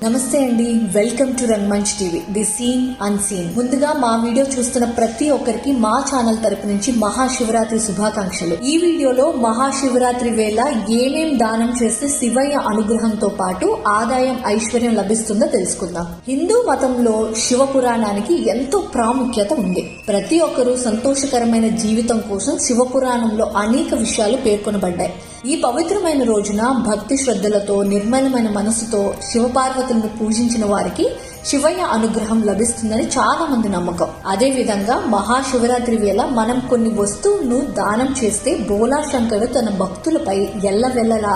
నమస్తే అండి, welcome to Rangamanch TV, the seen unseen. ముందుగా మా వీడియో చూస్తున్న ప్రతి ఒక్కరికి మా ఛానల్ తరపు నుంచి మహాశివరాత్రి శుభాకాంక్షలు. ఈ వీడియోలో మహాశివరాత్రి వేళ ఏమేం దానం చేస్తే శివయ్య అనుగ్రహంతో పాటు ఆదాయం, ఐశ్వర్యం లభిస్తుందో తెలుసుకుందాం. హిందూ మతంలో శివ పురాణానికి ఎంతో ప్రాముఖ్యత ఉంది. ప్రతి ఒక్కరూ సంతోషకరమైన జీవితం కోసం శివ పురాణంలో అనేక విషయాలు పేర్కొనబడ్డాయి. ఈ పవిత్రమైన రోజున భక్తి శ్రద్ధలతో, నిర్మలమైన మనసుతో శివపార్వతులను పూజించిన వారికి శివయ్య అనుగ్రహం లభిస్తుందని చాలా మంది నమ్మకం. అదే విధంగా మహాశివరాత్రి వేళ మనం కొన్ని వస్తువులను దానం చేస్తే బోలా శంకరుడు తన భక్తులపై ఎల్లవెల్లలా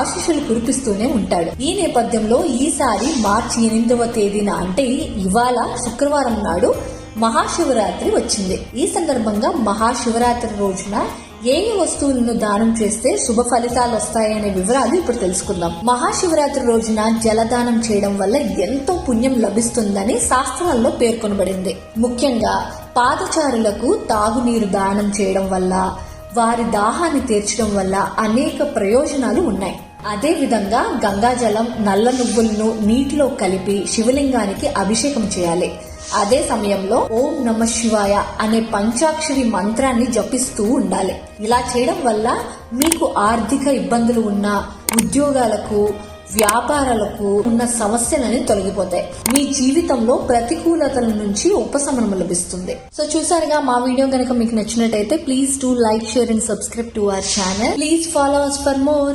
ఆశీస్సులు కురిపిస్తూనే ఉంటాడు. ఈ నేపథ్యంలో ఈసారి మార్చి 8వ తేదీన, అంటే ఇవాళ శుక్రవారం నాడు మహాశివరాత్రి వచ్చింది. ఈ సందర్భంగా మహాశివరాత్రి రోజున ఏ వస్తువులను దానం చేస్తే శుభ ఫలితాలు వస్తాయనే వివరాలు ఇప్పుడు తెలుసుకుందాం. మహాశివరాత్రి రోజున జలదానం చేయడం వల్ల ఎంతో పుణ్యం లభిస్తుందని శాస్త్రాల్లో పేర్కొనబడింది. ముఖ్యంగా పాదచారులకు తాగునీరు దానం చేయడం వల్ల, వారి దాహాన్ని తీర్చడం వల్ల అనేక ప్రయోజనాలు ఉన్నాయి. అదే విధంగా గంగాజలం, నల్ల నువ్వులను నీటిలో కలిపి శివలింగానికి అభిషేకం చేయాలి. అదే సమయంలో ఓం నమ శివాయ అనే పంచాక్షరి మంత్రాన్ని జపిస్తూ ఉండాలి. ఇలా చేయడం వల్ల మీకు ఆర్థిక ఇబ్బందులు ఉన్న ఉద్యోగాలకు, వ్యాపారాలకు ఉన్న సమస్యలని తొలగిపోతాయి. మీ జీవితంలో ప్రతికూలతల నుంచి ఉపశమనం లభిస్తుంది. సో చూసారుగా, మా వీడియో కనుక మీకు నచ్చినట్టయితే please do like, share and subscribe to our channel. Please follow us for more.